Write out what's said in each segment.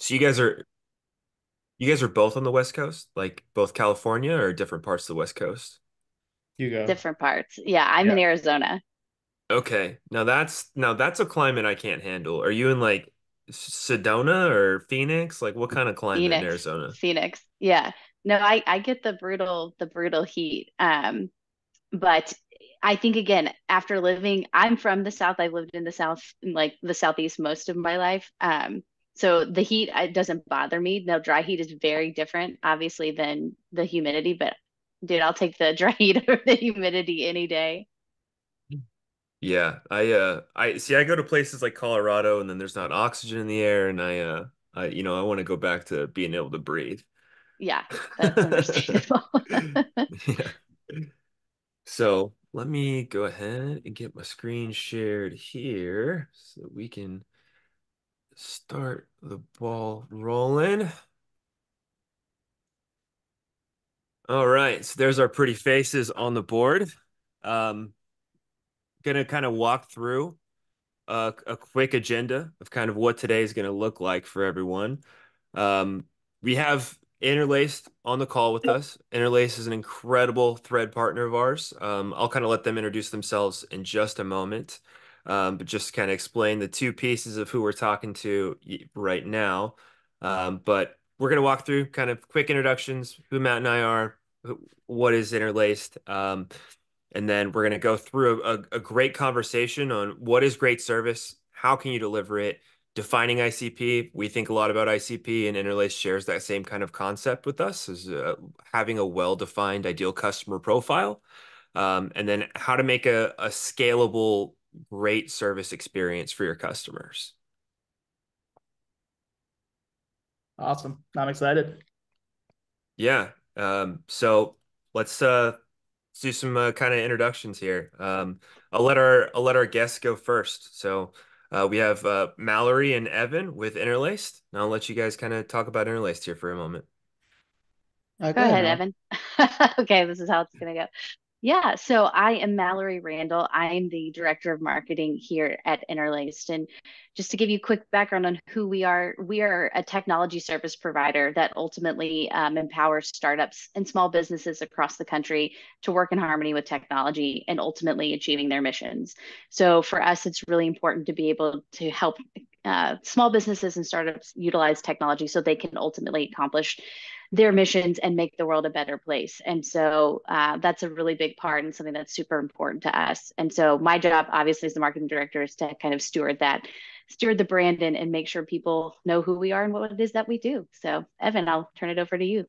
So you guys are both on the West Coast, like both California or different parts of the West Coast? You go. Different parts. Yeah, I'm Yeah. in Arizona. Okay. Now that's a climate I can't handle. Are you in like Sedona or Phoenix? Like what kind of climate in Phoenix. Arizona? Phoenix. Yeah. No, I get the brutal heat. But I think again, after living, I'm from the South. I've lived in the South, in like the Southeast most of my life. So the heat it doesn't bother me. No, dry heat is very different, obviously, than the humidity, but dude, I'll take the dry heat over the humidity any day. Yeah, I see I go to places like Colorado and then there's not oxygen in the air and I want to go back to being able to breathe. Yeah, that's understandable. Yeah. So let me go ahead and get my screen shared here so that we can start the ball rolling. All right, so there's our pretty faces on the board. Um, gonna kind of walk through a quick agenda of kind of what today is going to look like for everyone. Um, we have Interlaced on the call with us. Interlaced is an incredible thread partner of ours. I'll kind of let them introduce themselves in just a moment, but just kind of explain the two pieces of who we're talking to right now. But we're going to walk through kind of quick introductions, who Matt and I are, what is Interlaced. And then we're going to go through a great conversation on what is great service, how can you deliver it, defining ICP. We think a lot about ICP, and Interlace shares that same kind of concept with us, is having a well-defined ideal customer profile, and then how to make a scalable, great service experience for your customers. Awesome. I'm excited. Yeah. So let's do some kind of introductions here. I'll let our guests go first. So we have Mallory and Evan with Interlaced. And I'll let you guys kind of talk about Interlaced here for a moment. Go Go ahead, ahead, Mallory. Evan. Okay, this is how it's gonna go. Yeah, so I am Mallory Randall. I'm the director of marketing here at Interlaced. And just to give you a quick background on who we are a technology service provider that ultimately empowers startups and small businesses across the country to work in harmony with technology and ultimately achieving their missions. So for us, it's really important to be able to help small businesses and startups utilize technology so they can ultimately accomplish their missions and make the world a better place. And so that's a really big part and something that's super important to us. And so my job, obviously, as the marketing director, is to kind of steward the brand and make sure people know who we are and what it is that we do. So, Evan, I'll turn it over to you.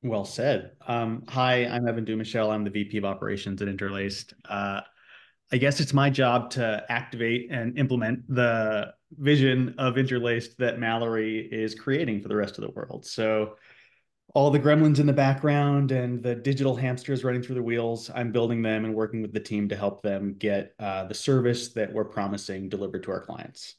Well said. Hi, I'm Evan Dumouchel. I'm the VP of Operations at Interlaced. I guess it's my job to activate and implement the vision of Interlaced that Mallory is creating for the rest of the world. So all the gremlins in the background and the digital hamsters running through the wheels, I'm building them and working with the team to help them get the service that we're promising delivered to our clients.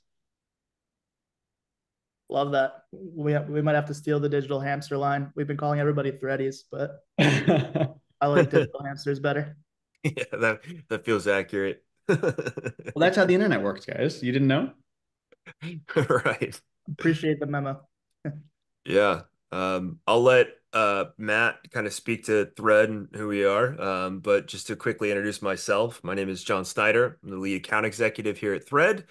Love that. We might have to steal the digital hamster line. We've been calling everybody threadies, but I like Yeah, digital hamsters better. that feels accurate. Well, that's how the internet works, guys. You didn't know? Right. Appreciate the memo. Yeah. I'll let Matt kind of speak to Thread and who we are. But just to quickly introduce myself, my name is John Snyder. I'm the lead account executive here at Thread.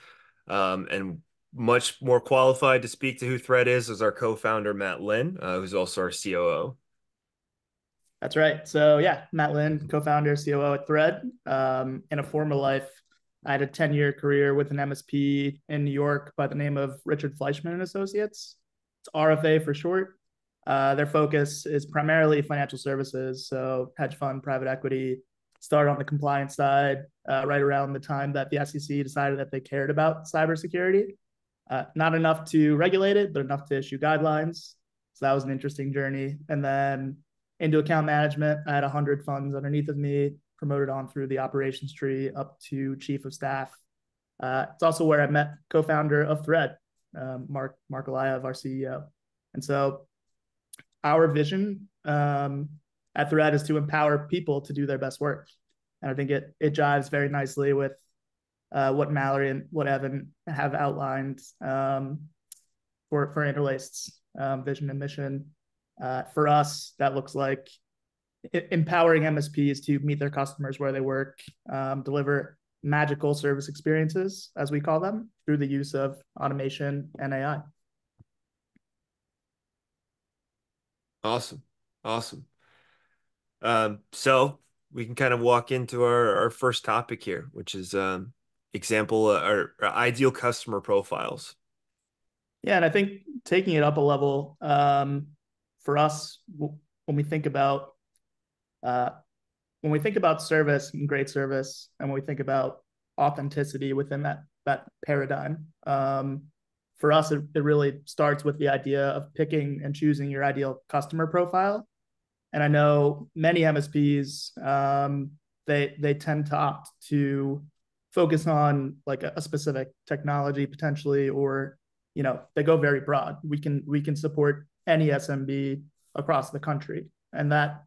And much more qualified to speak to who Thread is our co-founder, Matt Linn, who's also our COO. That's right. So yeah, Matt Linn, co-founder, COO at Thread. In a former life, I had a 10-year career with an MSP in New York by the name of Richard Fleischman and Associates. It's RFA for short. Their focus is primarily financial services, so hedge fund, private equity. Started on the compliance side right around the time that the SEC decided that they cared about cybersecurity. Not enough to regulate it, but enough to issue guidelines. So that was an interesting journey. And then into account management, I had 100 funds underneath of me, promoted on through the operations tree up to chief of staff. It's also where I met co-founder of Thread, Mark Aliyev, our CEO. And so our vision at Thread is to empower people to do their best work. And I think it jives very nicely with what Mallory and what Evan have outlined for for Interlaced's vision and mission. For us, that looks like empowering MSPs to meet their customers where they work, deliver magical service experiences, as we call them, through the use of automation and AI. Awesome. Awesome. So we can kind of walk into our first topic here, which is example our ideal customer profiles. Yeah, and I think taking it up a level, for us, when we think about uh, service and great service, and when we think about authenticity within that paradigm, for us, it really starts with the idea of picking and choosing your ideal customer profile. And I know many MSPs, they tend to opt to focus on like a specific technology potentially, or they go very broad. We can support any SMB across the country, and that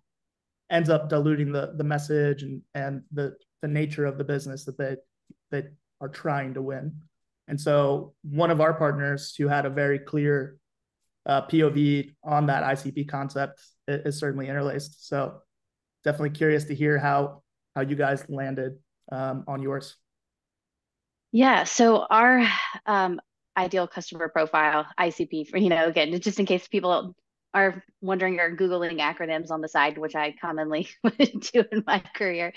ends up diluting the message and the nature of the business that they are trying to win. And so one of our partners who had a very clear POV on that ICP concept is certainly Interlaced. So definitely curious to hear how you guys landed on yours. Yeah, so our ideal customer profile, ICP, for, again, just in case people are wondering or Googling acronyms on the side, which I commonly do in my career.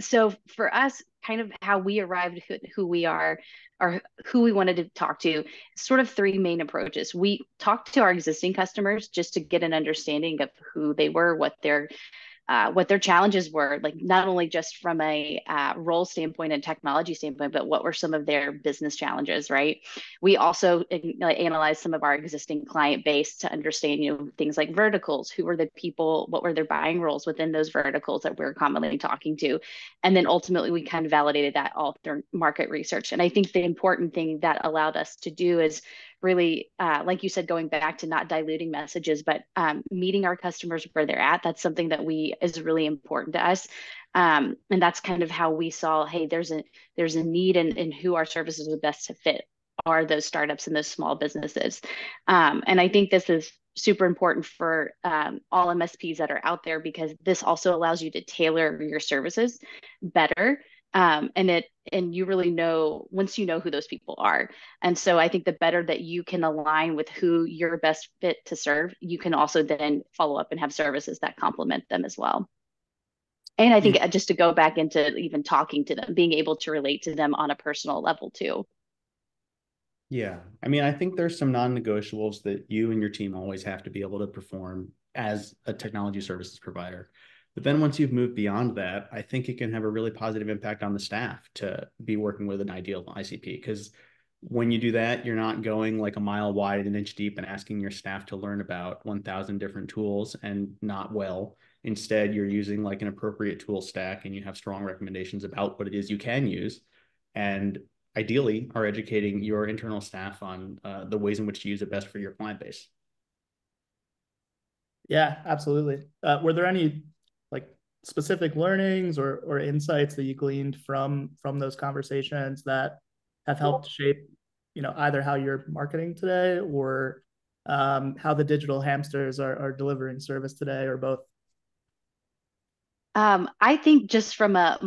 So for us, kind of how we arrived who we are or who we wanted to talk to, sort of three main approaches. We talked to our existing customers just to get an understanding of who they were, what their challenges were, like not only just from a role standpoint and technology standpoint, but what were some of their business challenges, right? We also analyzed some of our existing client base to understand, things like verticals, who were the people, what were their buying roles within those verticals that we're commonly talking to. And then ultimately we kind of validated that all through market research. And I think the important thing that allowed us to do is really, like you said, going back to not diluting messages, but meeting our customers where they're at. That's something that is really important to us. And that's kind of how we saw, hey, there's a need in who our services are best to fit are those startups and those small businesses. And I think this is super important for all MSPs that are out there, because this also allows you to tailor your services better. And you really know once you know who those people are. And so I think the better that you can align with who you're best fit to serve, you can also then follow up and have services that complement them as well. And I think just to go back into even talking to them, being able to relate to them on a personal level too. Yeah. I mean, I think there's some non-negotiables that you and your team always have to be able to perform as a technology services provider. But then once you've moved beyond that, I think it can have a really positive impact on the staff to be working with an ideal ICP. Because when you do that, you're not going like a mile wide and an inch deep and asking your staff to learn about 1,000 different tools and not well. Instead, you're using like an appropriate tool stack, and you have strong recommendations about what it is you can use. And ideally are educating your internal staff on the ways in which to use it best for your client base. Yeah, absolutely. Were there any like specific learnings or insights that you gleaned from those conversations that have helped shape, either how you're marketing today or how the digital hamsters are delivering service today, or both? I think just from a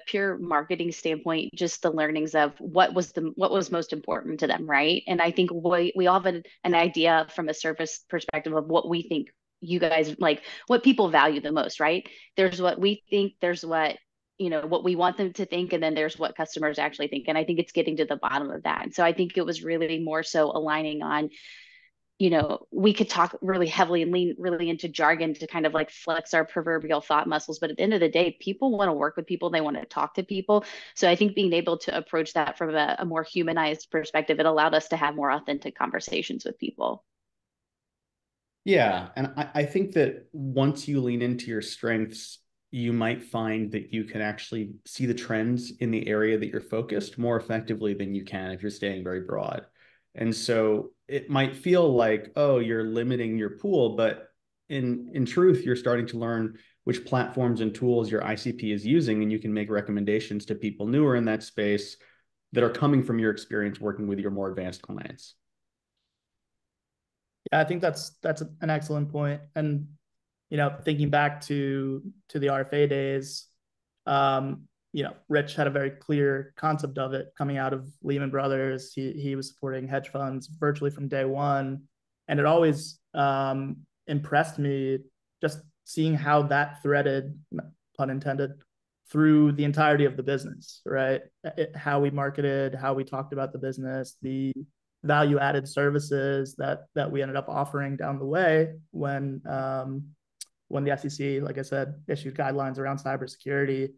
pure marketing standpoint, just the learnings of what was most important to them, right? And I think we all have an idea from a service perspective of what we think you guys like, what people value the most, right? There's what we think, there's what what we want them to think, and then there's what customers actually think. And I think it's getting to the bottom of that. And so I think it was really more so aligning on, we could talk really heavily and lean really into jargon to kind of like flex our proverbial thought muscles. But at the end of the day, people want to work with people. They want to talk to people. So I think being able to approach that from a more humanized perspective, it allowed us to have more authentic conversations with people. Yeah. And I think that once you lean into your strengths, you might find that you can actually see the trends in the area that you're focused more effectively than you can if you're staying very broad. And so it might feel like, oh, you're limiting your pool, but in truth, you're starting to learn which platforms and tools your ICP is using, and you can make recommendations to people newer in that space that are coming from your experience working with your more advanced clients. I think that's an excellent point. And thinking back to the RFA days, Rich had a very clear concept of it coming out of Lehman Brothers. He was supporting hedge funds virtually from day one, and it always impressed me just seeing how that threaded, pun intended, through the entirety of the business, right? How we marketed, how we talked about the business, the value added services that we ended up offering down the way when the SEC, like I said, issued guidelines around cybersecurity.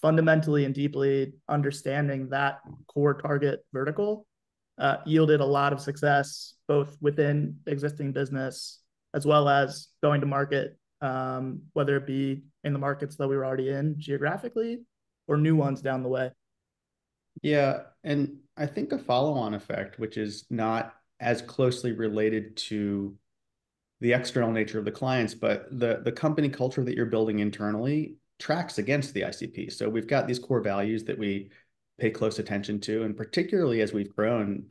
Fundamentally and deeply understanding that core target vertical yielded a lot of success both within existing business as well as going to market, whether it be in the markets that we were already in geographically or new ones down the way. Yeah, and I think a follow-on effect, which is not as closely related to the external nature of the clients, but the company culture that you're building internally tracks against the ICP. So we've got these core values that we pay close attention to, and particularly as we've grown,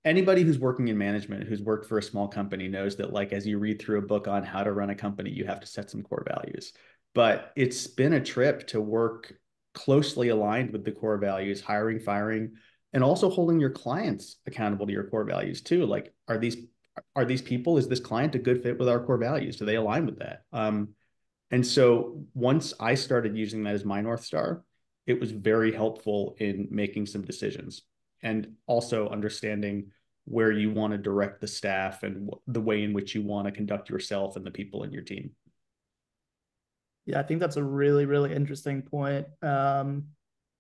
anybody who's working in management, who's worked for a small company, knows that like as you read through a book on how to run a company, you have to set some core values. But it's been a trip to work closely aligned with the core values, hiring, firing, and also holding your clients accountable to your core values too. Like, are these people, is this client a good fit with our core values? Do they align with that? And so once I started using that as my North Star, it was very helpful in making some decisions and also understanding where you want to direct the staff and the way in which you want to conduct yourself and the people in your team. Yeah, I think that's a really, really interesting point,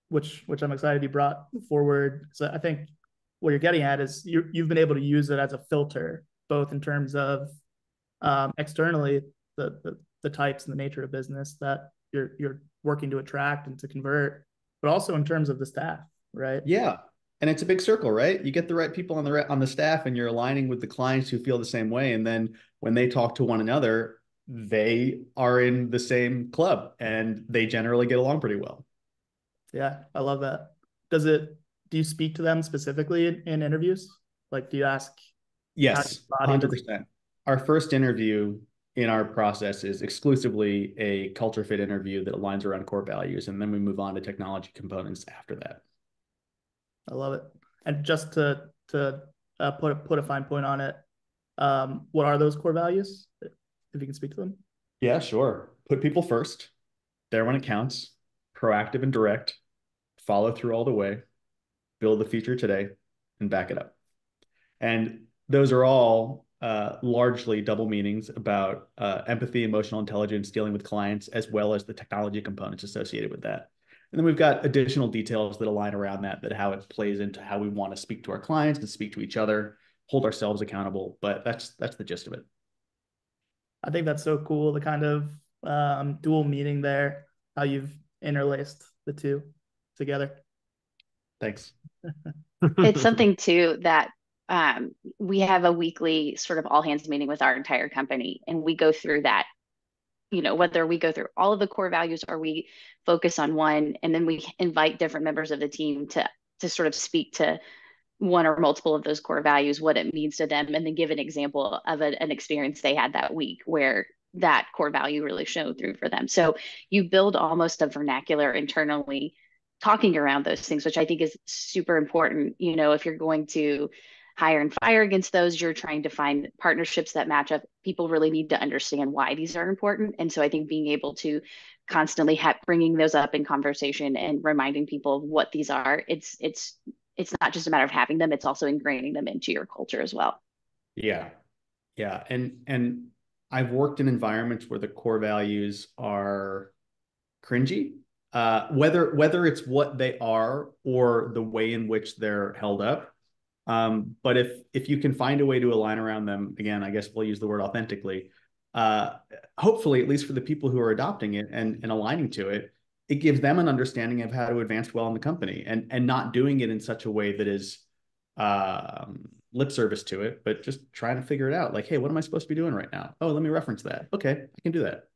which I'm excited you brought forward. So I think what you're getting at is you've been able to use it as a filter, both in terms of externally the types and the nature of business that you're working to attract and to convert, but also in terms of the staff, right? Yeah. And it's a big circle, right? You get the right people on the staff and you're aligning with the clients who feel the same way. And then when they talk to one another, they are in the same club and they generally get along pretty well. Yeah, I love that. Do you speak to them specifically in interviews? Like, do you ask how Yes, you body this? 100%. Our first interview in our process is exclusively a culture fit interview that aligns around core values. And then we move on to technology components after that. I love it. And just to put a fine point on it, what are those core values? If you can speak to them. Yeah, sure. Put people first, there when it counts, proactive and direct, follow through all the way, build the future today, and back it up. And those are all largely double meanings about empathy, emotional intelligence, dealing with clients, as well as the technology components associated with that. And then we've got additional details that align around that how it plays into how we want to speak to our clients and speak to each other, hold ourselves accountable. But that's the gist of it. I think that's so cool, the kind of dual meaning there, how you've interlaced the two together. Thanks. It's something too that we have a weekly sort of all hands meeting with our entire company, and we go through that, whether we go through all of the core values or we focus on one, and then we invite different members of the team to sort of speak to one or multiple of those core values, what it means to them, and then give an example of an experience they had that week where that core value really showed through for them. So you build almost a vernacular internally talking around those things, which I think is super important. If you're going to hire and fire against those, you're trying to find partnerships that match up. People really need to understand why these are important. And so I think being able to constantly bringing those up in conversation and reminding people of what these are, it's not just a matter of having them, it's also ingraining them into your culture as well. Yeah. Yeah. And I've worked in environments where the core values are cringy, whether it's what they are or the way in which they're held up. But if you can find a way to align around them, again, I guess we'll use the word authentically. Hopefully, at least for the people who are adopting it and aligning to it, it gives them an understanding of how to advance well in the company and not doing it in such a way that is lip service to it, but just trying to figure it out. Like, hey, what am I supposed to be doing right now? Oh, let me reference that. Okay, I can do that.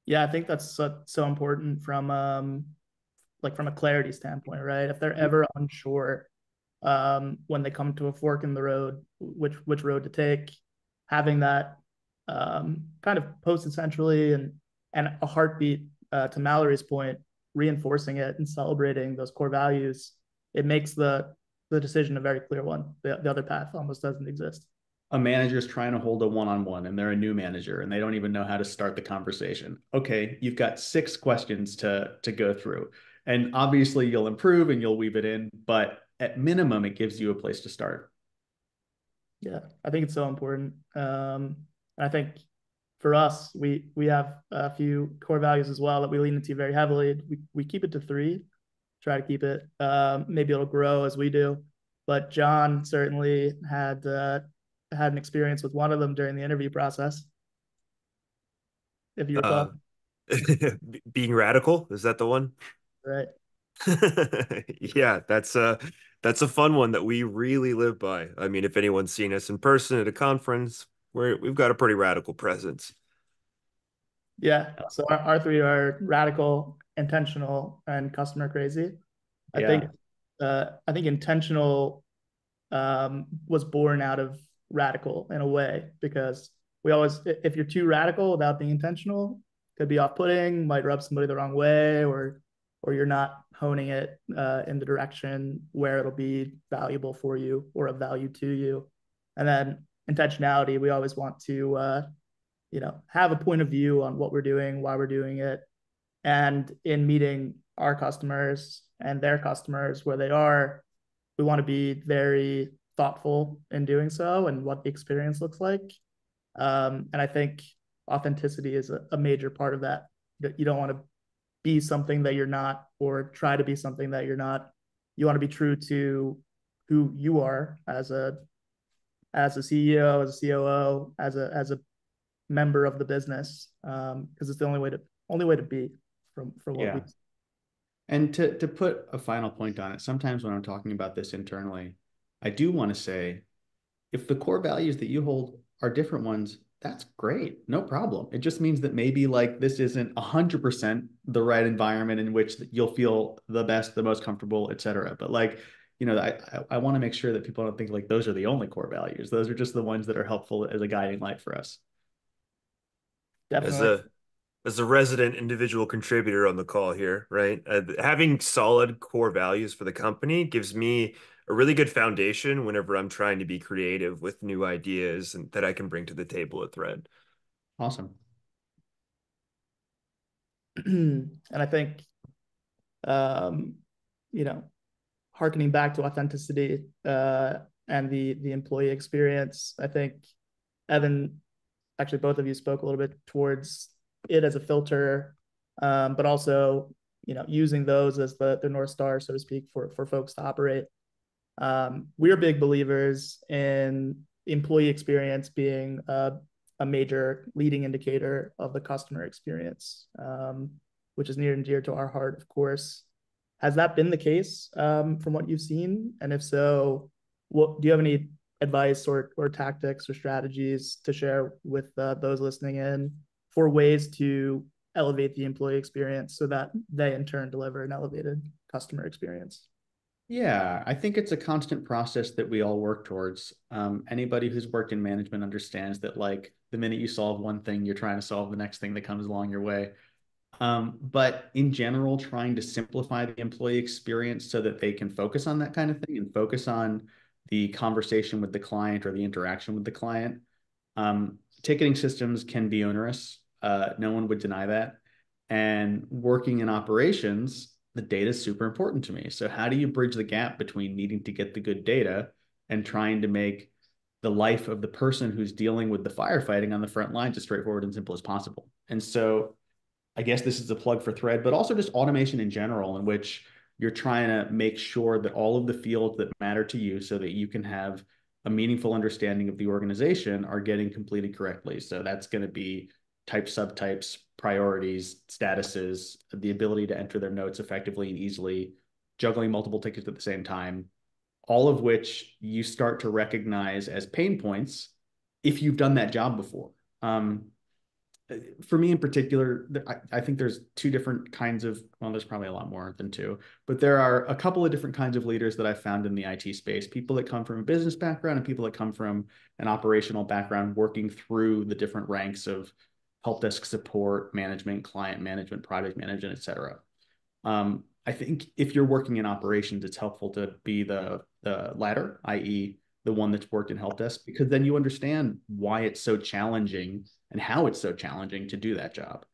Yeah, I think that's so important from a clarity standpoint, right? If they're ever unsure when they come to a fork in the road, which road to take, having that kind of posted centrally and a heartbeat, to Mallory's point, reinforcing it and celebrating those core values, it makes the decision a very clear one. The other path almost doesn't exist. A manager is trying to hold a one-on-one and they're a new manager and they don't even know how to start the conversation. Okay, you've got 6 questions to go through. And obviously you'll improve and you'll weave it in, but at minimum, it gives you a place to start. Yeah, I think it's so important. I think for us, we have a few core values as well that we lean into very heavily. We keep it to 3, try to keep it. Maybe it'll grow as we do, but John certainly had an experience with one of them during the interview process, if you Uh, recall. being radical, is that the one? Right. Yeah, that's a fun one that we really live by. I mean, if anyone's seen us in person at a conference, we've got a pretty radical presence. Yeah. So our 3 are radical, intentional, and customer crazy. I think Yeah. I think intentional was born out of radical in a way, because we always, if you're too radical without being intentional, could be off-putting, might rub somebody the wrong way, or you're not honing it in the direction where it'll be valuable for you or of value to you. And then intentionality, we always want to have a point of view on what we're doing, why we're doing it, and in meeting our customers and their customers where they are, we want to be very thoughtful in doing so and what the experience looks like. And I think authenticity is a major part of that. You don't want to be something that you're not, or try to be something that you're not. You want to be true to who you are as a CEO, as a COO, as a member of the business, because it's the only way to be from what we. Yeah. And to put a final point on it, sometimes when I'm talking about this internally, I do want to say, if the core values that you hold are different ones, that's great. No problem. It just means that maybe like this isn't 100% the right environment in which you'll feel the best, the most comfortable, et cetera. But like, I want to make sure that people don't think like those are the only core values. Those are just the ones that are helpful as a guiding light for us. As Definitely. a resident individual contributor on the call here, right? Having solid core values for the company gives me a really good foundation whenever I'm trying to be creative with new ideas and that I can bring to the table at Thread. Awesome. And I think, um, you know, harkening back to authenticity and the employee experience, I think Evan, actually both of you spoke a little bit towards it as a filter, but also using those as the North Star, so to speak, for folks to operate. We're big believers in employee experience being a major leading indicator of the customer experience, which is near and dear to our heart, of course. Has that been the case from what you've seen? And if so, what do you have any advice or tactics or strategies to share with those listening in for ways to elevate the employee experience so that they in turn deliver an elevated customer experience? Yeah, I think it's a constant process that we all work towards. Anybody who's worked in management understands that, like, the minute you solve one thing, you're trying to solve the next thing that comes along your way. But in general, trying to simplify the employee experience so that they can focus on that kind of thing and focus on the conversation with the client or the interaction with the client. Ticketing systems can be onerous. No one would deny that. And working in operations, the data is super important to me. So how do you bridge the gap between needing to get the good data and trying to make the life of the person who's dealing with the firefighting on the front lines as straightforward and simple as possible? And so I guess this is a plug for Thread, but also just automation in general, in which you're trying to make sure that all of the fields that matter to you so that you can have a meaningful understanding of the organization are getting completed correctly. So that's going to be types, subtypes, priorities, statuses, the ability to enter their notes effectively and easily, juggling multiple tickets at the same time, all of which you start to recognize as pain points if you've done that job before. for me in particular, I think there's two different kinds of, well, there's probably a lot more than two, but there are a couple of different kinds of leaders that I found in the IT space. People that come from a business background and people that come from an operational background, working through the different ranks of help desk support, management, client management, project management, et cetera. I think if you're working in operations, it's helpful to be the latter, i.e., the one that's worked in help desk, because then you understand why it's so challenging and how it's so challenging to do that job.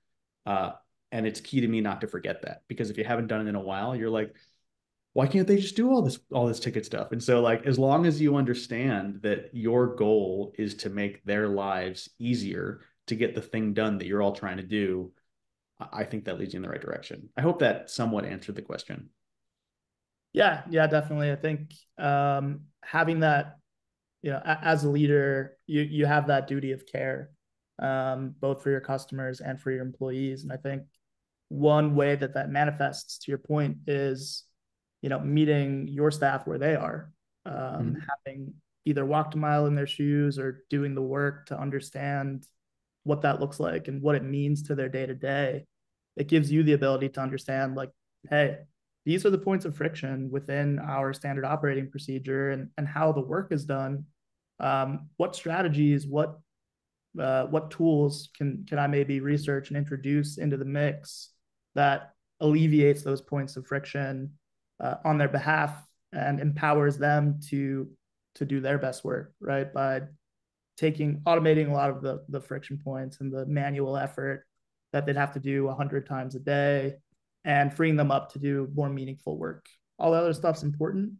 Uh, and it's key to me not to forget that, because if you haven't done it in a while, you're like, why can't they just do all this ticket stuff? And so, like, as long as you understand that your goal is to make their lives easier to get the thing done that you're all trying to do, I think that leads you in the right direction. I hope that somewhat answered the question. Yeah, yeah, definitely. I think having that, as a leader, you have that duty of care, both for your customers and for your employees. And I think one way that that manifests, to your point, is meeting your staff where they are, having either walked a mile in their shoes or doing the work to understand what that looks like and what it means to their day to day. It gives you the ability to understand, like, hey, these are the points of friction within our standard operating procedure and how the work is done. What strategies, what tools can I maybe research and introduce into the mix that alleviates those points of friction on their behalf and empowers them to do their best work, right? By automating a lot of the friction points and the manual effort that they'd have to do 100 times a day, and freeing them up to do more meaningful work. All the other stuff's important,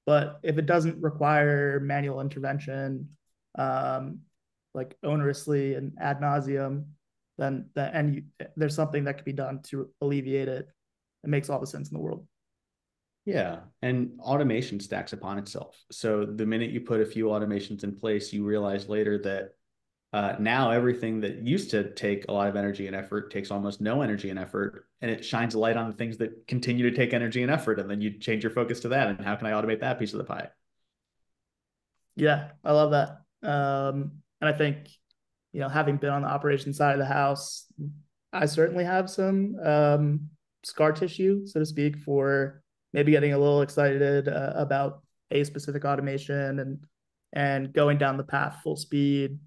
but if it doesn't require manual intervention, like onerously and ad nauseum, then there's something that could be done to alleviate it. It makes all the sense in the world. Yeah, and automation stacks upon itself. So the minute you put a few automations in place, you realize later that now everything that used to take a lot of energy and effort takes almost no energy and effort, and it shines a light on the things that continue to take energy and effort, and then you change your focus to that, and how can I automate that piece of the pie? Yeah, I love that. And I think, having been on the operations side of the house, I certainly have some scar tissue, so to speak, for maybe getting a little excited about a specific automation and going down the path full speed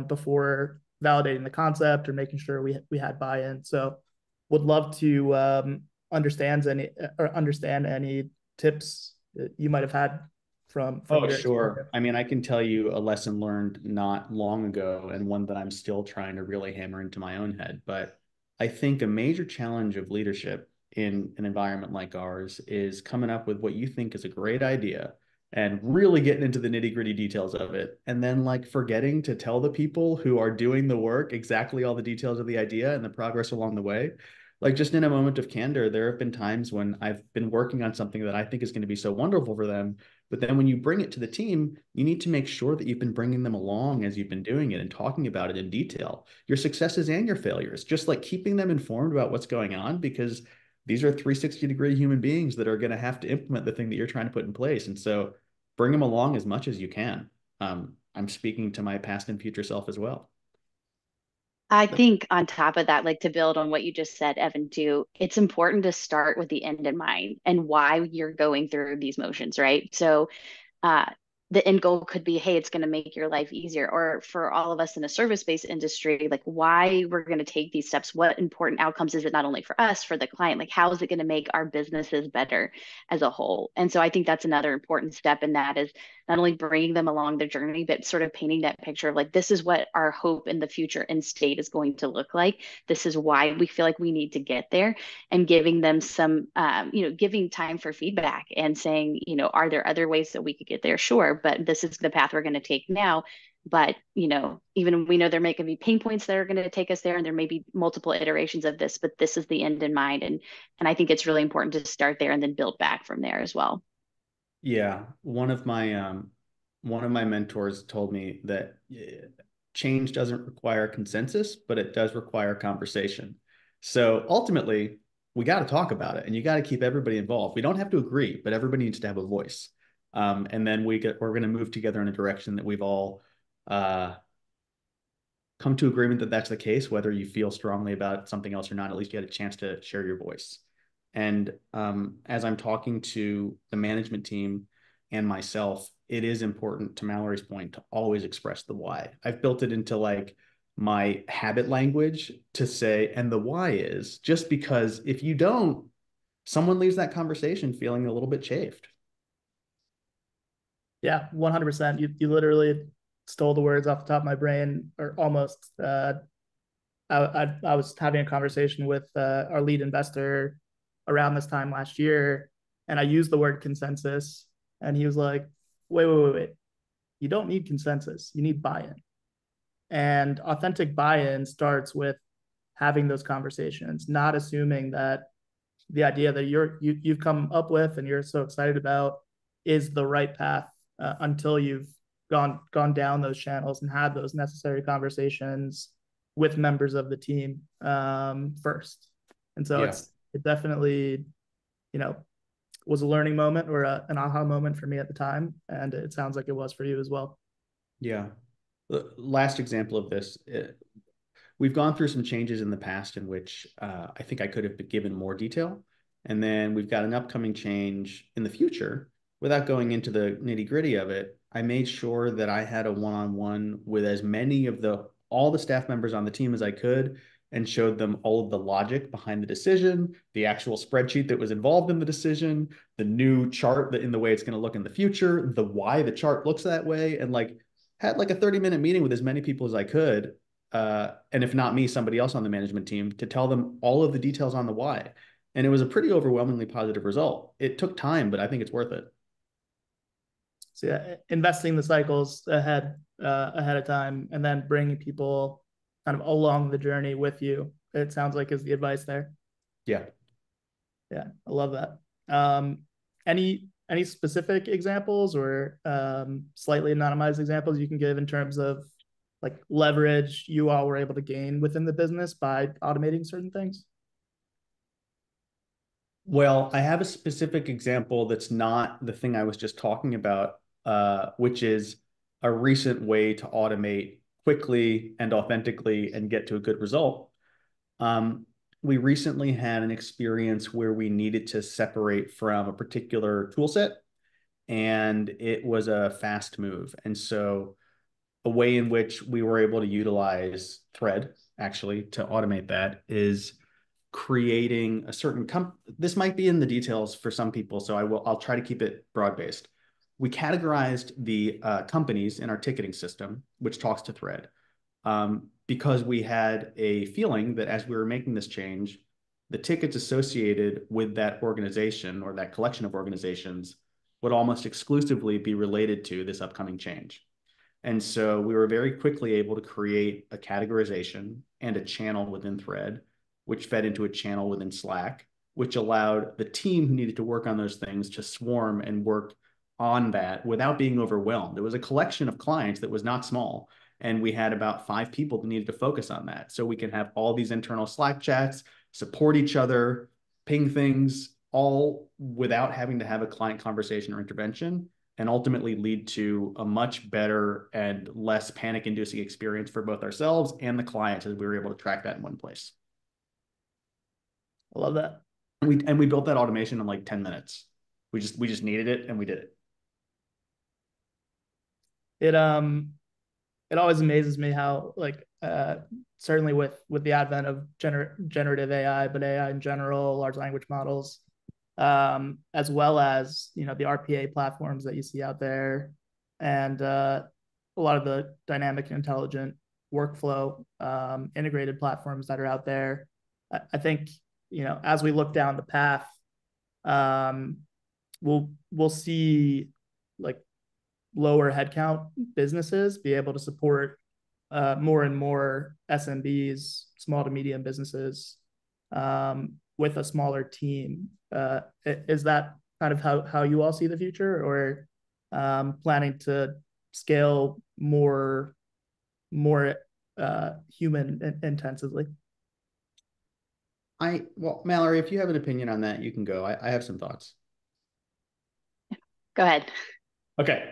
before validating the concept or making sure we had buy-in. So would love to understand any tips that you might have had from Oh, your sure. experience. I mean, I can tell you a lesson learned not long ago, and one that I'm still trying to really hammer into my own head. But I think a major challenge of leadership in an environment like ours is coming up with what you think is a great idea and really getting into the nitty-gritty details of it. And then, like, forgetting to tell the people who are doing the work exactly all the details of the idea and the progress along the way. Like, just in a moment of candor, there have been times when I've been working on something that I think is going to be so wonderful for them, but then when you bring it to the team, you need to make sure that you've been bringing them along as you've been doing it and talking about it in detail, your successes and your failures, just like keeping them informed about what's going on, because these are 360-degree human beings that are going to have to implement the thing that you're trying to put in place. And so bring them along as much as you can. I'm speaking to my past and future self as well. I think on top of that, like to build on what you just said, Evan, too, it's important to start with the end in mind and why you're going through these motions, right? So uh, the end goal could be, hey, it's going to make your life easier. Or for all of us in a service-based industry, like why we're going to take these steps. What important outcomes is it not only for us, for the client? Like how is it going to make our businesses better as a whole? And so I think that's another important step in that is not only bringing them along their journey, but sort of painting that picture of like, this is what our hope in the future and state is going to look like. This is why we feel like we need to get there, and giving them some, giving time for feedback and saying, are there other ways that we could get there? Sure, but this is the path we're going to take now. But, even we know there may be pain points that are going to take us there, and there may be multiple iterations of this, but this is the end in mind. And I think it's really important to start there and then build back from there as well. Yeah, one of my mentors told me that change doesn't require consensus, but it does require conversation. So ultimately, we got to talk about it, and you got to keep everybody involved. We don't have to agree, but everybody needs to have a voice. And then we're going to move together in a direction that we've all come to agreement that that's the case, whether you feel strongly about something else or not. At least you had a chance to share your voice. And as I'm talking to the management team and myself, it is important, to Mallory's point, to always express the why. I've built it into like my habit language to say, and the why is just because if you don't, someone leaves that conversation feeling a little bit chafed. Yeah, 100%. You literally stole the words off the top of my brain, or almost. I was having a conversation with our lead investor around this time last year, and I used the word consensus, and he was like, "Wait. You don't need consensus. You need buy-in." And authentic buy-in starts with having those conversations, not assuming that the idea that you've come up with and you're so excited about is the right path until you've gone down those channels and had those necessary conversations with members of the team first. And so it definitely, you know, was a learning moment or an aha moment for me at the time, and it sounds like it was for you as well. Yeah. The last example of this, we've gone through some changes in the past in which I think I could have given more detail. And then we've got an upcoming change in the future. Without going into the nitty gritty of it, I made sure that I had a one-on-one with as many of all the staff members on the team as I could, and showed them all of the logic behind the decision, the actual spreadsheet that was involved in the decision, the new chart that in the way it's going to look in the future, the why the chart looks that way, and like had like a 30-minute meeting with as many people as I could. And if not me, somebody else on the management team, to tell them all of the details on the why. And it was a pretty overwhelmingly positive result. It took time, but I think it's worth it. So yeah, investing the cycles ahead of time, and then bringing people kind of along the journey with you, it sounds like is the advice there. Yeah. Yeah, I love that. Any specific examples or slightly anonymized examples you can give in terms of like leverage you all were able to gain within the business by automating certain things? Well, I have a specific example that's not the thing I was just talking about, which is a recent way to automate quickly and authentically and get to a good result. We recently had an experience where we needed to separate from a particular tool set, and it was a fast move. And so a way in which we were able to utilize Thread actually to automate that is creating a certain this might be in the details for some people, so I'll try to keep it broad-based. We categorized the companies in our ticketing system, which talks to Thread, because we had a feeling that as we were making this change, the tickets associated with that organization or that collection of organizations would almost exclusively be related to this upcoming change. And so we were very quickly able to create a categorization and a channel within Thread, which fed into a channel within Slack, which allowed the team who needed to work on those things to swarm and work on that without being overwhelmed. It was a collection of clients that was not small, and we had about 5 people that needed to focus on that. So we can have all these internal Slack chats, support each other, ping things, all without having to have a client conversation or intervention, and ultimately lead to a much better and less panic-inducing experience for both ourselves and the clients as we were able to track that in one place. I love that. And we built that automation in like 10 minutes. We just needed it and we did it. It always amazes me how like certainly with the advent of generative AI, but AI in general, large language models, as well as the RPA platforms that you see out there, and a lot of the dynamic and intelligent workflow integrated platforms that are out there. I think as we look down the path, we'll see like lower headcount businesses be able to support more and more SMBs, small to medium businesses, with a smaller team. Is that kind of how you all see the future, or planning to scale more human intensively? Well, Mallory, if you have an opinion on that, you can go. I have some thoughts. Go ahead. Okay.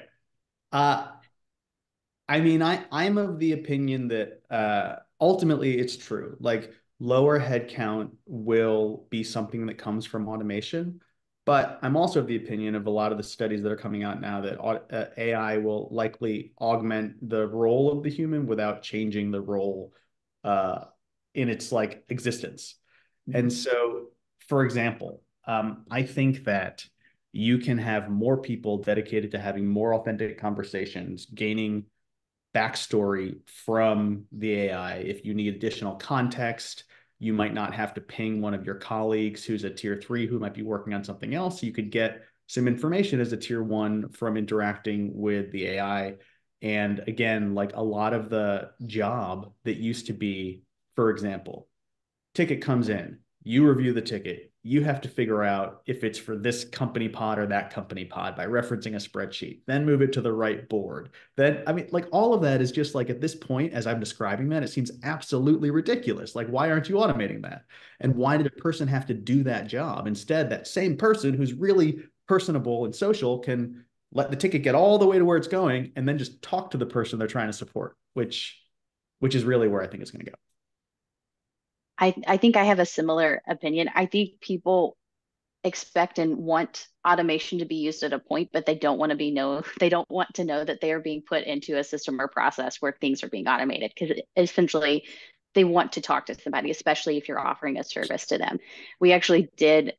I mean, I'm of the opinion that ultimately it's true. Like lower headcount will be something that comes from automation, but I'm also of the opinion of a lot of the studies that are coming out now that AI will likely augment the role of the human without changing the role uh, in its like existence. And so, for example, I think that you can have more people dedicated to having more authentic conversations, gaining backstory from the AI. If you need additional context, you might not have to ping one of your colleagues who's a tier 3 who might be working on something else. You could get some information as a tier 1 from interacting with the AI. And again, like a lot of the job that used to be, for example, ticket comes in, you review the ticket, you have to figure out if it's for this company pod or that company pod by referencing a spreadsheet, then move it to the right board. Then, I mean, like all of that is just like at this point, as I'm describing that, it seems absolutely ridiculous. Like, why aren't you automating that? And why did a person have to do that job? Instead, that same person who's really personable and social can let the ticket get all the way to where it's going and then just talk to the person they're trying to support, which is really where I think it's going to go. I think I have a similar opinion. I think people expect and want automation to be used at a point, but they don't want to know that they are being put into a system or process where things are being automated because essentially they want to talk to somebody, especially if you're offering a service to them. We actually did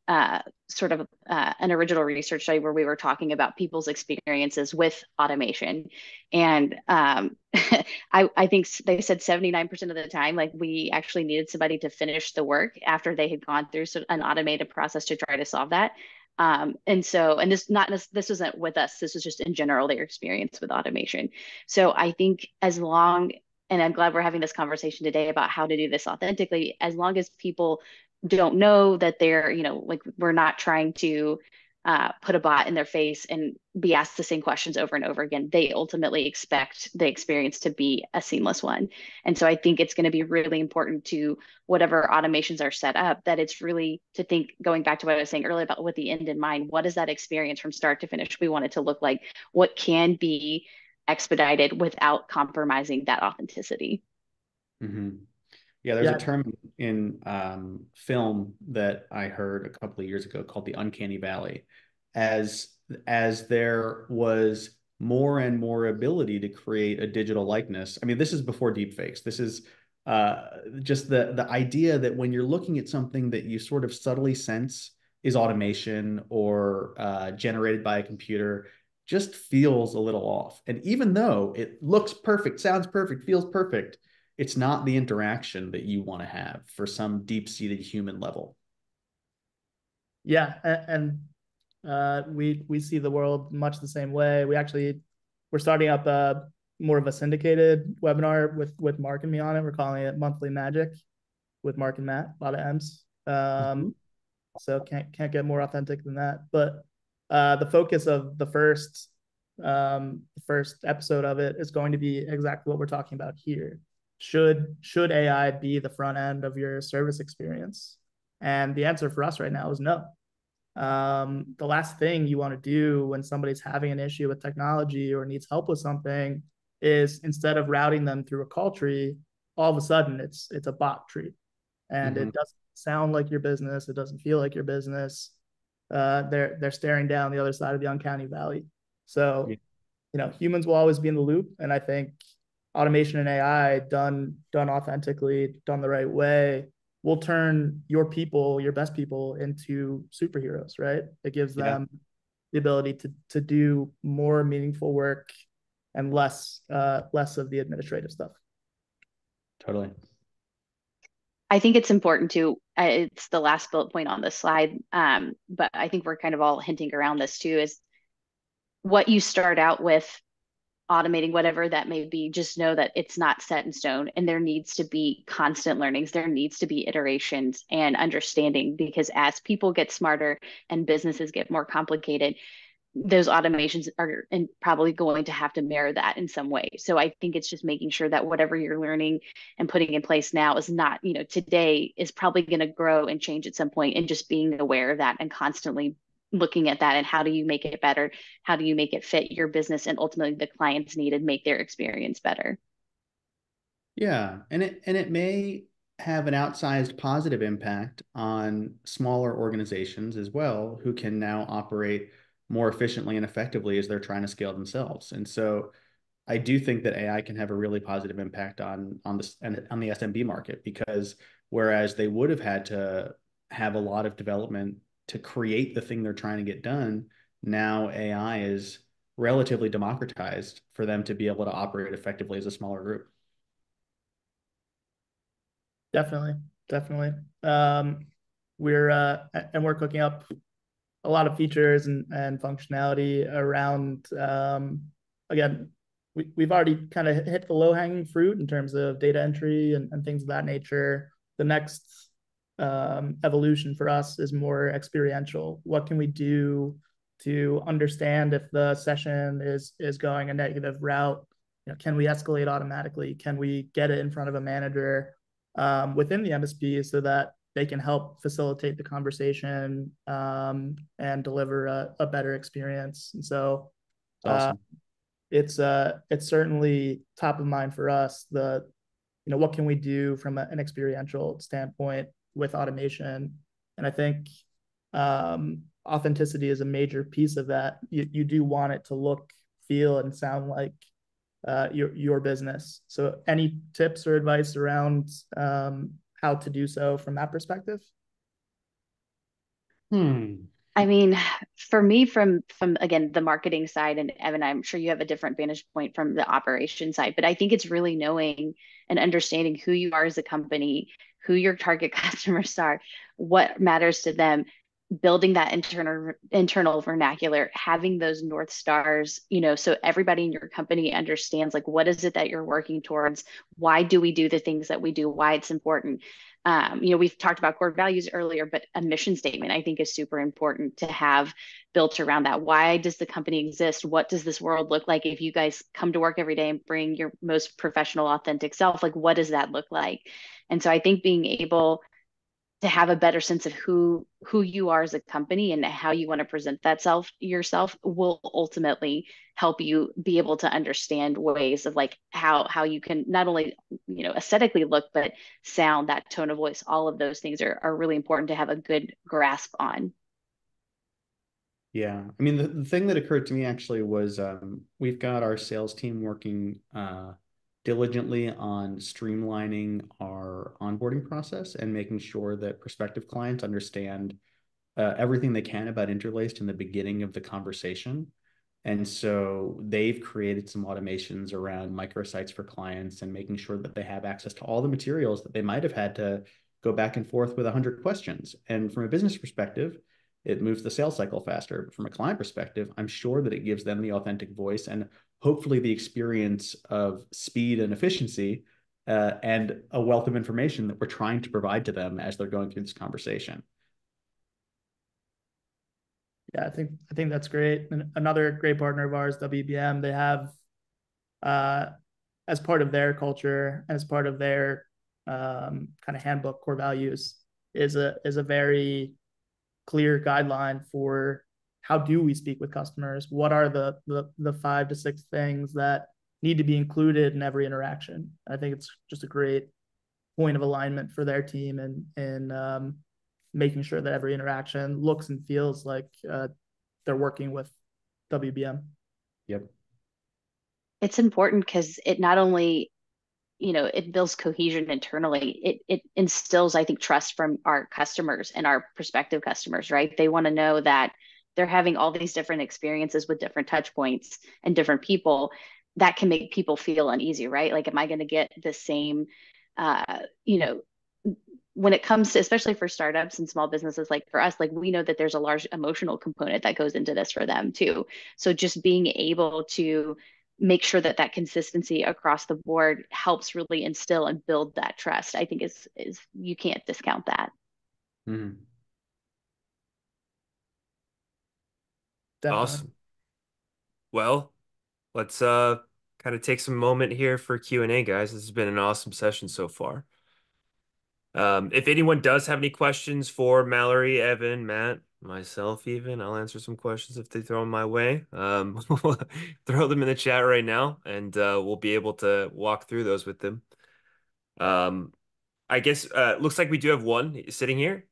sort of an original research study where we were talking about people's experiences with automation. And I think they said 79% of the time, like we actually needed somebody to finish the work after they had gone through an automated process to try to solve that. And this wasn't with us. This was just in general their experience with automation. So I think and I'm glad we're having this conversation today about how to do this authentically, as long as people don't know that they're, like we're not trying to put a bot in their face and be asked the same questions over and over again. They ultimately expect the experience to be a seamless one. And so I think it's going to be really important to whatever automations are set up, that it's really to think, going back to what I was saying earlier about with the end in mind, what is that experience from start to finish we want it to look like? What can be expedited without compromising that authenticity? Mm-hmm. Yeah, there's a term in film that I heard a couple of years ago called the uncanny valley. As there was more and more ability to create a digital likeness. I mean, this is before deepfakes. This is just the idea that when you're looking at something that you sort of subtly sense is automation or generated by a computer, just feels a little off. And even though it looks perfect, sounds perfect, feels perfect, it's not the interaction that you want to have for some deep-seated human level. Yeah, and we see the world much the same way. We're starting up more of a syndicated webinar with Mark and me on it. We're calling it Monthly Magic with Mark and Matt. A lot of M's. So can't get more authentic than that. But the focus of the first episode of it is going to be exactly what we're talking about here. Should AI be the front end of your service experience? And the answer for us right now is no. The last thing you want to do when somebody's having an issue with technology or needs help with something is, instead of routing them through a call tree, all of a sudden it's a bot tree, and it doesn't sound like your business. It doesn't feel like your business. They're staring down the other side of the uncanny valley. So, humans will always be in the loop, and I think automation and AI done authentically, done the right way, will turn your people, your best people, into superheroes, right? It gives them the ability to do more meaningful work and less of the administrative stuff. Totally. I think it's important to, it's the last bullet point on this slide, but I think we're kind of all hinting around this too, is what you start out with automating, whatever that may be, just know that it's not set in stone, and there needs to be constant learnings. There needs to be iterations and understanding, because as people get smarter and businesses get more complicated, those automations are probably going to have to mirror that in some way. So I think it's just making sure that whatever you're learning and putting in place now is not, today is probably going to grow and change at some point, and just being aware of that and constantly looking at that and how do you make it better? How do you make it fit your business and ultimately the client's need and make their experience better? Yeah, and it may have an outsized positive impact on smaller organizations as well, who can now operate more efficiently and effectively as they're trying to scale themselves. And so I do think that AI can have a really positive impact on this and on the SMB market, because whereas they would have had to have a lot of development to create the thing they're trying to get done, now AI is relatively democratized for them to be able to operate effectively as a smaller group. Definitely, definitely. We're cooking up a lot of features and functionality around again, we've already kind of hit the low-hanging fruit in terms of data entry and things of that nature. The next evolution for us is more experiential. What can we do to understand if the session is going a negative route? You know, can we escalate automatically? Can we get it in front of a manager within the MSP so that they can help facilitate the conversation and deliver a better experience? And so It's awesome. it's certainly top of mind for us. What can we do from an experiential standpoint with automation? And I think authenticity is a major piece of that. You do want it to look, feel, and sound like your business. So any tips or advice around how to do so from that perspective? I mean, for me, from again the marketing side, and Evan, I'm sure you have a different vantage point from the operation side, but I think it's really knowing and understanding who you are as a company, who your target customers are, what matters to them, building that internal vernacular, having those North Stars, so everybody in your company understands like what is it that you're working towards, why do we do the things that we do, why it's important. We've talked about core values earlier, but a mission statement I think is super important to have built around that. Why does the company exist? What does this world look like if you guys come to work every day and bring your most professional, authentic self? Like, what does that look like? And so I think being able to have a better sense of who you are as a company and how you want to present that yourself will ultimately help you be able to understand ways of like how you can not only aesthetically look but sound, that tone of voice, all of those things are really important to have a good grasp on. Yeah. I mean, the thing that occurred to me actually was we've got our sales team working diligently on streamlining our onboarding process and making sure that prospective clients understand everything they can about Interlaced in the beginning of the conversation. And so they've created some automations around microsites for clients and making sure that they have access to all the materials that they might have had to go back and forth with 100 questions. And from a business perspective, it moves the sales cycle faster. But from a client perspective, I'm sure that it gives them the authentic voice and hopefully the experience of speed and efficiency and a wealth of information that we're trying to provide to them as they're going through this conversation. Yeah, I think that's great. And another great partner of ours, WBM, they have as part of their culture, as part of their kind of handbook, core values is a very clear guideline for how do we speak with customers? What are the 5 to 6 things that need to be included in every interaction? I think it's just a great point of alignment for their team and making sure that every interaction looks and feels like they're working with WBM. Yep. It's important because it not only it builds cohesion internally. It instills, I think, trust from our customers and our prospective customers, right? They want to know that they're having all these different experiences with different touch points and different people that can make people feel uneasy, right? Like, am I going to get the same, uh, you know, when it comes to, especially for startups and small businesses like for us, like we know that there's a large emotional component that goes into this for them too. So just being able to make sure that that consistency across the board helps really instill and build that trust, I think is you can't discount that. Mm-hmm. Definitely. Awesome. Well, let's kind of take some moment here for Q&A, guys. This has been an awesome session so far. If anyone does have any questions for Mallory, Evan, Matt, myself even. I'll answer some questions if they throw them my way. Throw them in the chat right now, and we'll be able to walk through those with them. Um, I guess looks like we do have one sitting here.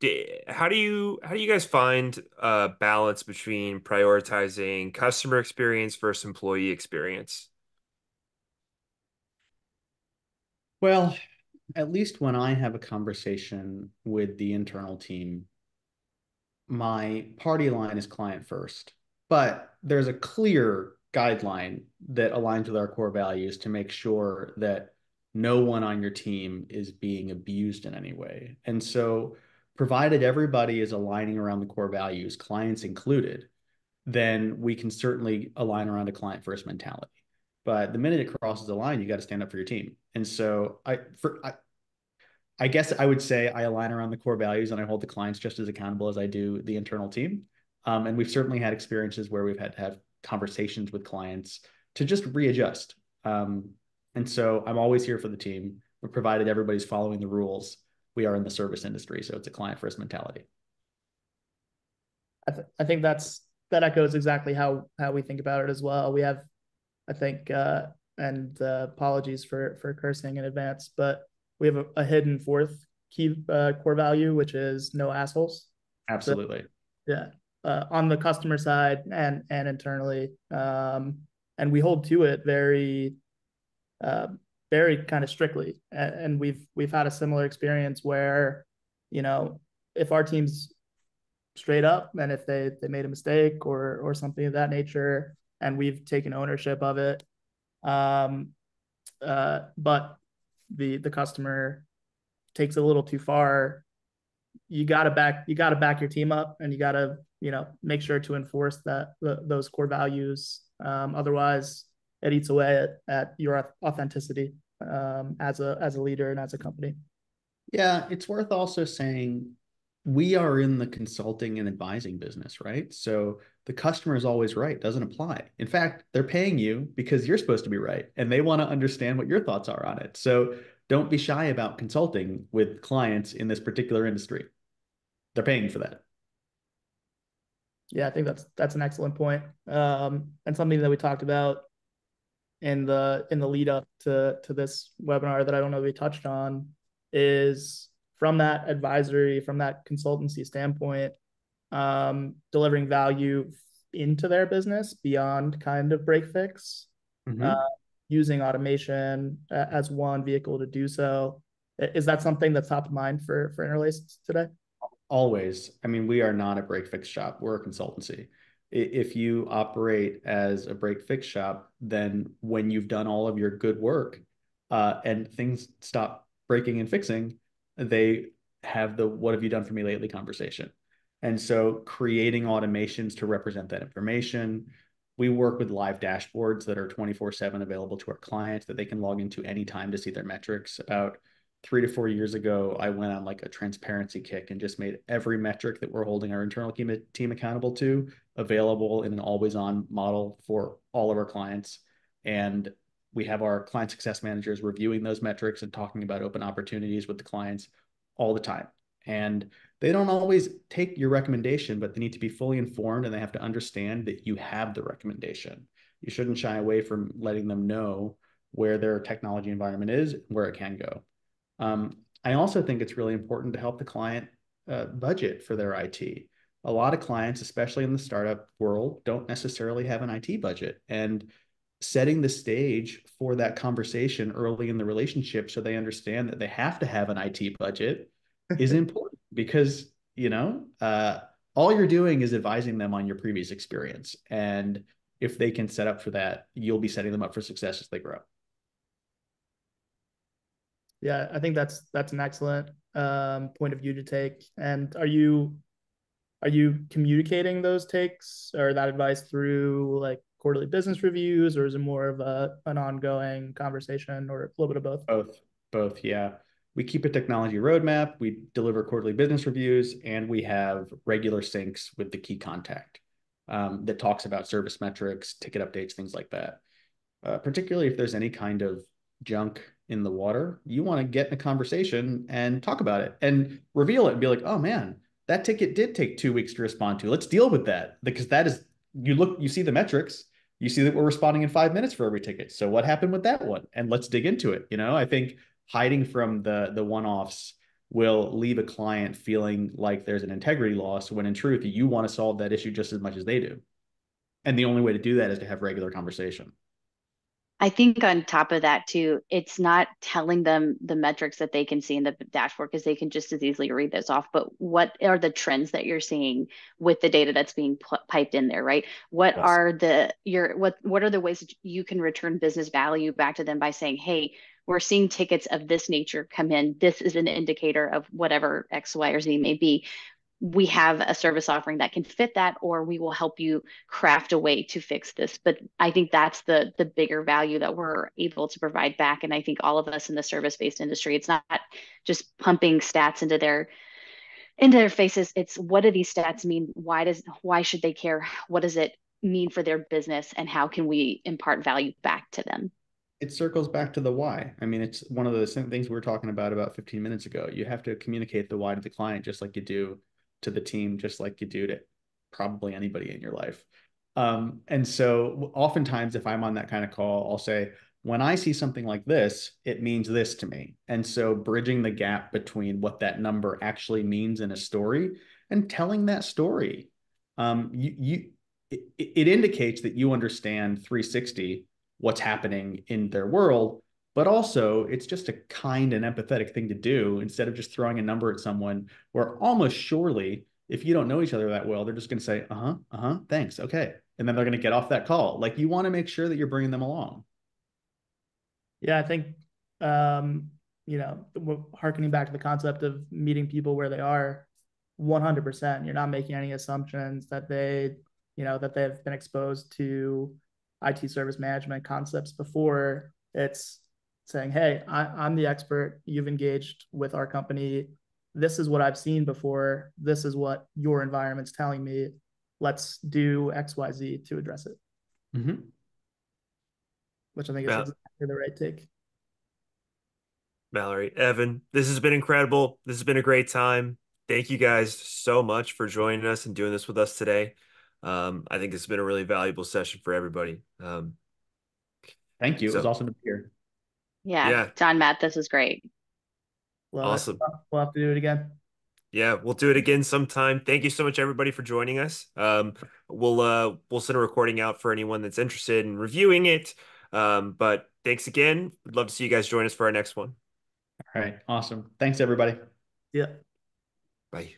How do you guys find balance between prioritizing customer experience versus employee experience? Well, at least when I have a conversation with the internal team, my party line is client first, but there's a clear guideline that aligns with our core values to make sure that no one on your team is being abused in any way. And so, provided everybody is aligning around the core values, clients included, then we can certainly align around a client first mentality. But the minute it crosses the line, you got to stand up for your team. And so I guess I would say I align around the core values and I hold the clients just as accountable as I do the internal team. And we've certainly had experiences where we've had to have conversations with clients to just readjust. And so I'm always here for the team, provided everybody's following the rules. We are in the service industry, so it's a client first mentality. I think that echoes exactly how we think about it as well. We have, I think, and apologies for cursing in advance, but we have a hidden fourth key core value, which is no assholes. Absolutely. So, yeah, on the customer side and internally, and we hold to it very kind of strictly. And we've had a similar experience where, you know, if our team's straight up and if they made a mistake or something of that nature, and we've taken ownership of it, but the customer takes a little too far, you got to back your team up, and you got to, make sure to enforce those core values. Otherwise it eats away at your authenticity as a leader and as a company. Yeah, it's worth also saying we are in the consulting and advising business, right? So the customer is always right, doesn't apply. In fact, they're paying you because you're supposed to be right, and they want to understand what your thoughts are on it. So don't be shy about consulting with clients in this particular industry. They're paying for that. Yeah, I think that's an excellent point. And something that we talked about in the lead up to this webinar that I don't know we touched on is from that advisory, from that consultancy standpoint, delivering value into their business beyond kind of break fix, using automation as one vehicle to do so. Is that something that's top of mind for Interlaced today? Always. I mean, we are not a break fix shop. We're a consultancy. If you operate as a break fix shop, then when you've done all of your good work and things stop breaking and fixing, they have the "what have you done for me lately" conversation. And so creating automations to represent that information. We work with live dashboards that are 24/7 available to our clients that they can log into anytime to see their metrics. About 3 to 4 years ago, I went on like a transparency kick and just made every metric that we're holding our internal team accountable to available in an always on model for all of our clients. And we have our client success managers reviewing those metrics and talking about open opportunities with the clients all the time. And they don't always take your recommendation, but they need to be fully informed and they have to understand that you have the recommendation. You shouldn't shy away from letting them know where their technology environment is, where it can go. I also think it's really important to help the client budget for their IT. A lot of clients, especially in the startup world, don't necessarily have an IT budget. And setting the stage for that conversation early in the relationship so they understand that they have to have an IT budget is important because, all you're doing is advising them on your previous experience. And if they can set up for that, you'll be setting them up for success as they grow. Yeah, I think that's an excellent point of view to take. And are you communicating those takes or that advice through like quarterly business reviews, or is it more of an ongoing conversation, or a little bit of both? Both, yeah. We keep a technology roadmap, we deliver quarterly business reviews, and we have regular syncs with the key contact that talks about service metrics, ticket updates, things like that. Particularly if there's any kind of junk in the water, you want to get in a conversation and talk about it and reveal it and be like, oh man, that ticket did take 2 weeks to respond to. Let's deal with that, because that is, you see the metrics, you see that we're responding in 5 minutes for every ticket. So what happened with that one? And let's dig into it. I think hiding from the one-offs will leave a client feeling like there's an integrity loss, when in truth, you want to solve that issue just as much as they do. And the only way to do that is to have regular conversation. I think on top of that too, it's not telling them the metrics that they can see in the dashboard, because they can just as easily read those off. But what are the trends that you're seeing with the data that's being piped in there, right? What Yes. are what are the ways that you can return business value back to them by saying, hey, we're seeing tickets of this nature come in. This is an indicator of whatever X, Y, or Z may be. We have a service offering that can fit that, or we will help you craft a way to fix this. But I think that's the bigger value that we're able to provide back. And I think all of us in the service-based industry, it's not just pumping stats into their faces. It's, what do these stats mean? Why should they care? What does it mean for their business? And how can we impart value back to them? It circles back to the why. I mean, it's one of the same things we were talking about 15 minutes ago. You have to communicate the why to the client, just like you do to the team, just like you do to probably anybody in your life. And so oftentimes, if I'm on that kind of call, I'll say, when I see something like this, it means this to me. And so bridging the gap between what that number actually means in a story and telling that story, it indicates that you understand 360 what's happening in their world, but also it's just a kind and empathetic thing to do, instead of just throwing a number at someone where almost surely, if you don't know each other that well, they're just going to say, thanks, okay. And then they're going to get off that call. Like, you want to make sure that you're bringing them along. Yeah, I think, harkening back to the concept of meeting people where they are, 100%. You're not making any assumptions that that they've been exposed to IT service management concepts before. It's saying, hey, I'm the expert. You've engaged with our company. This is what I've seen before. This is what your environment's telling me. Let's do XYZ to address it. Mm-hmm. Which I think is exactly the right take. Mallory, Evan, this has been incredible. This has been a great time. Thank you guys so much for joining us and doing this with us today. I think it's been a really valuable session for everybody. Thank you. It was So, awesome to be here. Yeah, John, Matt, this is great. Love awesome. it. We'll have to do it again. Yeah, we'll do it again sometime. Thank you so much, everybody, for joining us. We'll send a recording out for anyone that's interested in reviewing it. But thanks again. We'd love to see you guys join us for our next one. All right. Awesome. Thanks, everybody. Yeah. Bye.